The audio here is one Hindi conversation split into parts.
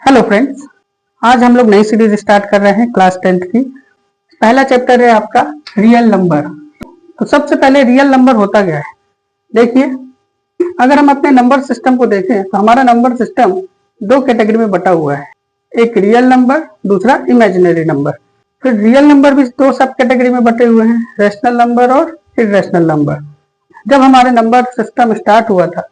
हेलो फ्रेंड्स, आज हम लोग नई सीरीज स्टार्ट कर रहे हैं क्लास 10th की। पहला चैप्टर है आपका रियल नंबर। तो सबसे पहले रियल नंबर होता क्या है देखिए। अगर हम अपने नंबर सिस्टम को देखें तो हमारा नंबर सिस्टम दो कैटेगरी में बटा हुआ है, एक रियल नंबर, दूसरा इमेजिनरी नंबर। फिर रियल नंबर भी दो सब कैटेगरी में बटे हुए हैं, रैशनल नंबर और इर्रेशनल नंबर। जब हमारे नंबर सिस्टम स्टार्ट हुआ था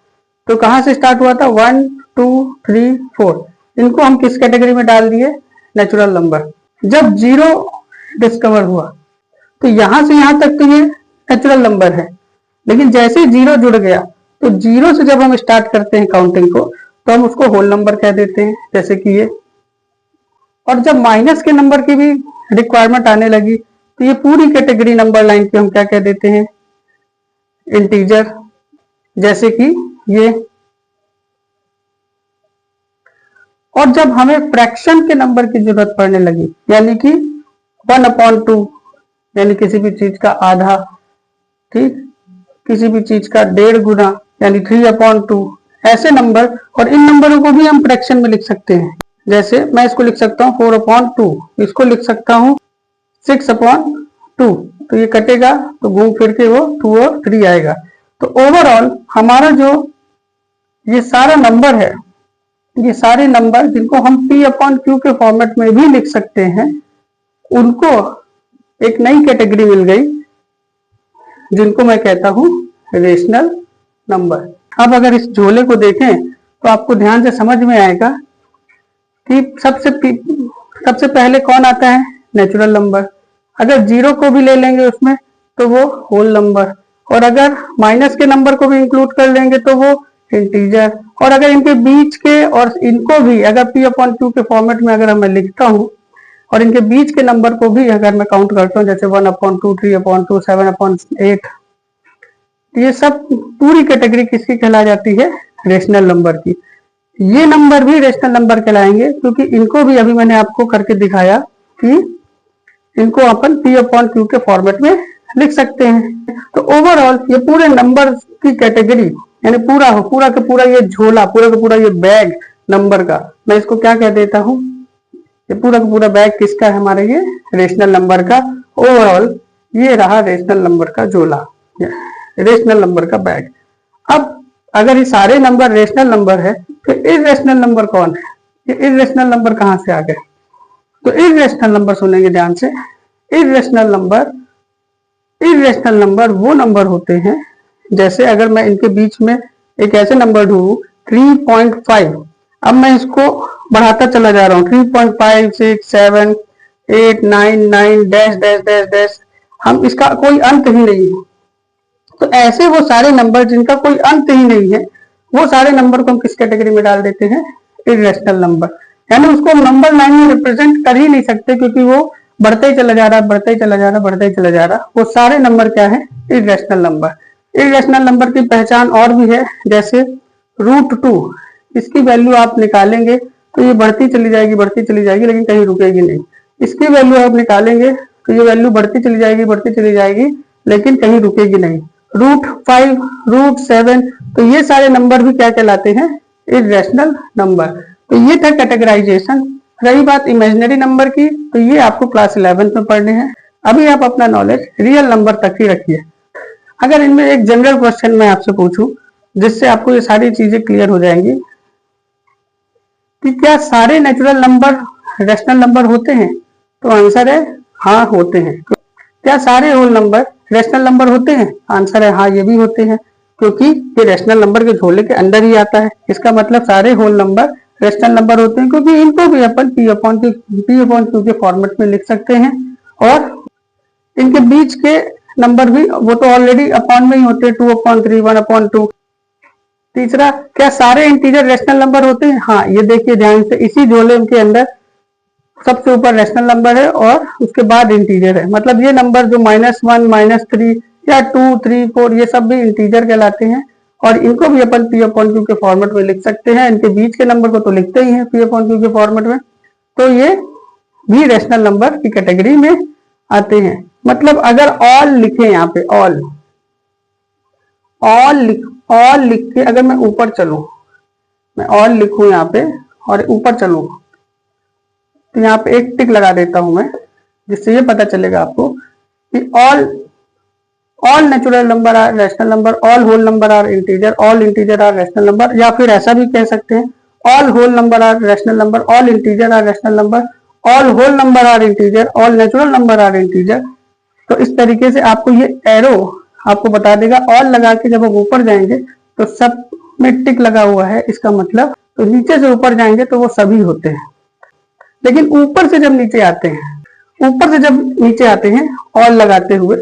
तो कहाँ से स्टार्ट हुआ था? 1, 2, 3, 4। इनको हम किस कैटेगरी में डाल दिए? Natural number. जब जीरो डिस्कवर हुआ तो यहां से यहां तक तो ये नेचुरल नंबर है, लेकिन जैसे ही जीरो जुड़ गया तो जीरो से जब हम स्टार्ट करते हैं काउंटिंग को तो हम उसको होल नंबर कह देते हैं, जैसे कि ये। और जब माइनस के नंबर की भी रिक्वायरमेंट आने लगी तो ये पूरी कैटेगरी नंबर लाइन की हम क्या कह देते हैं? इंटीजर, जैसे कि ये। और जब हमें फ्रैक्शन के नंबर की जरूरत पड़ने लगी, यानी कि 1/2, यानी किसी भी चीज का आधा, ठीक, किसी भी चीज का 1.5 गुना, यानी 3/2, ऐसे नंबर। और इन नंबरों को भी हम फ्रैक्शन में लिख सकते हैं, जैसे मैं इसको लिख सकता हूँ 4/2, इसको लिख सकता हूँ 6/2। तो ये कटेगा तो घूम फिर के वो 2 और 3 आएगा। तो ओवरऑल हमारा जो ये सारा नंबर है, ये सारे नंबर जिनको हम P/Q के फॉर्मेट में भी लिख सकते हैं, उनको एक नई कैटेगरी मिल गई जिनको मैं कहता हूं रेशनल नंबर। अब अगर इस झोले को देखें तो आपको ध्यान से समझ में आएगा कि सबसे पहले कौन आता है? Natural number. अगर जीरो को भी ले लेंगे उसमें तो वो होल नंबर, और अगर माइनस के नंबर को भी इंक्लूड कर लेंगे तो वो इंटीजर। और अगर इनके बीच के और इनको भी अगर P/Q के फॉर्मेट में अगर मैं लिखता हूं और इनके बीच के नंबर को भी अगर मैं काउंट करता हूं, जैसे 1/2, 3/2, 7/8, ये सब पूरी कैटेगरी किसकी कहला जाती है? रेशनल नंबर की। ये नंबर भी रेशनल नंबर कहलाएंगे क्योंकि इनको भी अभी मैंने आपको करके दिखाया कि इनको अपन P/Q के फॉर्मेट में लिख सकते हैं। तो ओवरऑल ये पूरे नंबर की कैटेगरी, यानी पूरा का पूरा ये झोला, पूरा का पूरा ये बैग नंबर का, मैं इसको क्या कह देता हूं? ये पूरा का पूरा बैग किसका है? हमारे ये रेशनल नंबर का। ओवरऑल ये रहा रेशनल नंबर का झोला, रेशनल नंबर का बैग। अब अगर ये सारे नंबर रेशनल नंबर है तो इर्रेशनल नंबर कौन है? ये इर्रेशनल नंबर कहां से आ गए? तो इर्रेशनल नंबर सुनेंगे ध्यान से। इर्रेशनल नंबर वो नंबर होते हैं, जैसे अगर मैं इनके बीच में एक ऐसे नंबर ढूंढूं 3.5, अब मैं इसको बढ़ाता चला जा रहा हूं 3.5, 6, 7, 8, 9, 9 डैश डैश डैश डैश, हम इसका कोई अंत ही नहीं है। तो ऐसे वो सारे नंबर जिनका कोई अंत ही नहीं है, वो सारे नंबर को हम किस कैटेगरी में डाल देते हैं? Irrational number. यानी उसको हम नंबर लाइन में रिप्रेजेंट कर ही नहीं सकते, क्योंकि वो बढ़ते ही चला जा रहा है, बढ़ते ही चला जा रहा है, बढ़ते ही चला जा रहा है। वो सारे नंबर क्या है? Irrational number. इर्रेशनल नंबर की पहचान और भी है, जैसे √2, इसकी वैल्यू आप निकालेंगे तो ये बढ़ती चली जाएगी, बढ़ती चली जाएगी, लेकिन कहीं रुकेगी नहीं। इसकी वैल्यू आप निकालेंगे तो ये वैल्यू बढ़ती चली जाएगी, बढ़ती चली जाएगी, लेकिन कहीं रुकेगी नहीं। √5, √7, तो ये सारे नंबर भी क्या कहलाते हैं? Irrational number. तो ये था कैटेगराइजेशन। रही बात इमेजिनरी नंबर की, तो ये आपको क्लास 11th में पढ़ने हैं। अभी आप अपना नॉलेज रियल नंबर तक ही रखिए। अगर इनमें एक जनरल क्वेश्चन मैं आपसे पूछूं जिससे आपको ये सारी चीजें क्लियर हो जाएंगी कि क्या सारे नेचुरल नंबर रेशनल नंबर होते हैं? तो आंसर है हाँ, होते हैं। क्या सारे होल नंबर रेशनल नंबर होते हैं? आंसर है हाँ, ये भी होते हैं, क्योंकि ये रेशनल नंबर के झोले के अंदर ही आता है। इसका मतलब सारे होल नंबर रेशनल नंबर होते हैं, क्योंकि इनको भी अपन P/Q के फॉर्मेट में लिख सकते हैं। और इनके बीच के नंबर भी वो तो ऑलरेडी अपॉन में ही होते हैं, 2/3, 1/2। तीसरा, क्या सारे इंटीजर रेशनल नंबर होते हैं? हाँ, ये देखिए ध्यान से, इसी झोले के अंदर सबसे ऊपर रेशनल नंबर है और उसके बाद इंटीजर है। मतलब ये नंबर जो -1, -3 या 2, 3, 4, ये सब भी इंटीजर कहलाते हैं, और इनको भी अपन P/Q के फॉर्मेट में लिख सकते हैं। इनके बीच के नंबर को तो लिखते ही हैं P/Q के फॉर्मेट में, तो ये भी रेशनल नंबर की कैटेगरी में आते हैं। मतलब अगर ऑल लिखे, यहाँ पे ऑल लिख के अगर मैं ऊपर चलूं, मैं ऑल लिखूं यहाँ पे, और ऊपर चलूँ तो यहाँ पे एक टिक लगा देता हूं मैं, जिससे ये पता चलेगा आपको कि all natural number are rational number, all whole number are integer, all integer are rational number, या फिर ऐसा भी कह सकते हैं all whole number are rational number, all integer are rational number, all whole number are integer, all natural number are integer. तो इस तरीके से आपको ये एरो आपको बता देगा। ऑल लगा के जब हम ऊपर जाएंगे तो सब में टिक लगा हुआ है, इसका मतलब तो नीचे से ऊपर जाएंगे तो वो सभी होते हैं। लेकिन ऊपर से जब नीचे आते हैं, ऊपर से जब नीचे आते हैं ऑल लगाते हुए,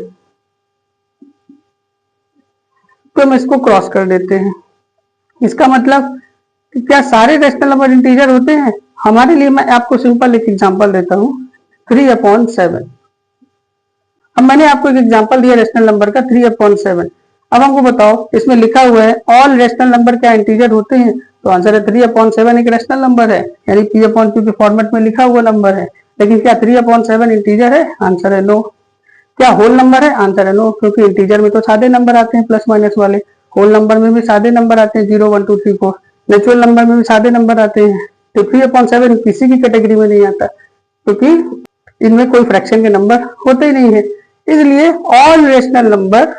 तो हम इसको क्रॉस कर देते हैं। इसका मतलब कि क्या सारे रैशनल नंबर इंटीजर होते हैं? हमारे लिए मैं आपको सिंपल एक एग्जांपल देता हूं, 3/7। अब मैंने आपको एक एग्जांपल दिया रैशनल नंबर का 3/7। अब हमको बताओ, इसमें लिखा हुआ है ऑल रैशनल नंबर क्या इंटीजर होते हैं? तो आंसर है 3/7 एक रैशनल नंबर है, यानी P/Q के फॉर्मेट में लिखा हुआ नंबर है। लेकिन क्या 3/7 इंटीजर है? आंसर है नो। क्या होल नंबर है? आंसर है नो, क्योंकि इंटीजर में तो सादे नंबर आते हैं प्लस माइनस वाले, होल नंबर में भी सादे नंबर आते हैं 0 1 2 3 4, नेचुरल नंबर में भी सादे नंबर आते हैं। तो 3/7 किसी की कैटेगरी में नहीं आता, क्योंकि इनमें कोई फ्रैक्शन के नंबर होते ही नहीं है। इसलिए all rational number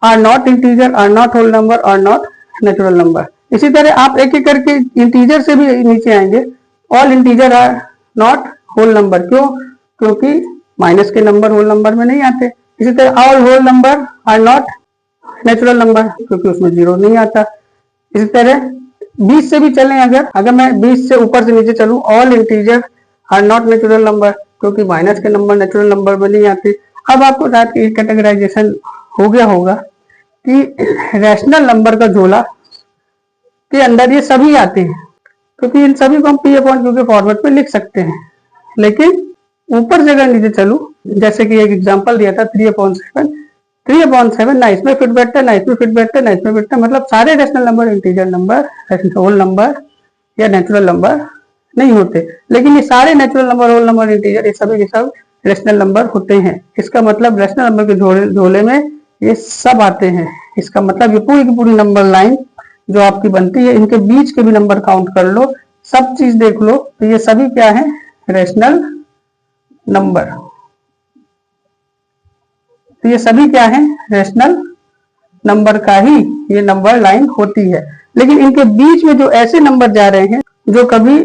are not integer, are not whole number, are not natural number. इसी तरह आप एक एक करके इंटीजर से भी नीचे आएंगे। All integer are not whole number, क्यों? क्योंकि माइनस के नंबर होल नंबर में नहीं आते। इसी तरह all whole number are not natural number, क्योंकि उसमें जीरो नहीं आता। इसी तरह 20 से भी चलें, अगर मैं 20 से ऊपर से नीचे चलूं, all integer are not natural number, क्योंकि माइनस के नंबर नेचुरल नंबर में नहीं आते। अब आपको शायद कैटेगराइजेशन हो गया होगा कि रैशनल नंबर का झोला के अंदर ये सभी आते हैं, क्योंकि इन सभी को हम P/Q के फॉर्मेट में लिख सकते हैं। लेकिन ऊपर से अगर नीचे चलूं, जैसे कि एक एग्जांपल दिया था 3/7 ना इसमें फिट बैठता, ना इसमें फिट बैठता, ना इसमें बैठता, मतलब सारे rational number integer number, whole number या नेचुरल नंबर नहीं होते। लेकिन ये सारे natural number, whole number, integer, ये सभी के सब रैशनल नंबर होते हैं। इसका मतलब रैशनल नंबर के झोले में ये सब आते हैं। इसका मतलब ये पूरी की पूरी नंबर लाइन जो आपकी बनती है, इनके बीच के भी नंबर काउंट कर लो, सब चीज देख लो, तो ये सभी क्या है? Rational number. तो ये सभी क्या है? रैशनल नंबर का ही ये नंबर लाइन होती है। लेकिन इनके बीच में जो ऐसे नंबर जा रहे हैं जो कभी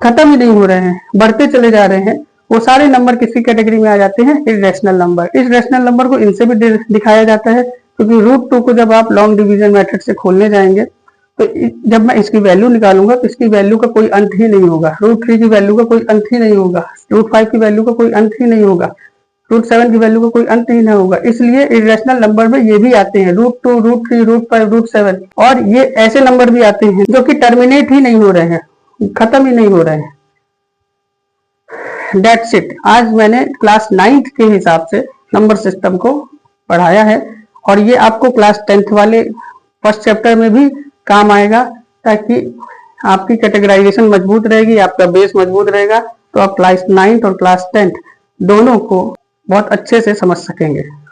खत्म ही नहीं हो रहे हैं, बढ़ते चले जा रहे हैं, वो सारे नंबर किसी कैटेगरी में आ जाते हैं? Irrational number. इस रैशनल नंबर को इनसे भी दिखाया जाता है, क्योंकि √2 को जब आप लॉन्ग डिवीजन मेथड से खोलने जाएंगे तो जब मैं इसकी वैल्यू निकालूंगा तो इसकी वैल्यू का कोई अंत ही नहीं होगा। √3 की वैल्यू का कोई अंत ही नहीं होगा, √5 की वैल्यू का कोई अंत ही नहीं होगा, √7 की वैल्यू का कोई अंत ही नहीं होगा। इसलिए इररेशनल नंबर में ये भी आते हैं √2, √3, √5, √7, और ये ऐसे नंबर भी आते हैं जो कि टर्मिनेट ही नहीं हो रहे हैं, खत्म ही नहीं हो रहे हैं। That's it। आज मैंने क्लास 9th के हिसाब से नंबर सिस्टम को पढ़ाया है, और ये आपको क्लास 10th वाले फर्स्ट चैप्टर में भी काम आएगा, ताकि आपकी कैटेगराइजेशन मजबूत रहेगी, आपका बेस मजबूत रहेगा, तो आप क्लास 9th और क्लास 10th दोनों को बहुत अच्छे से समझ सकेंगे।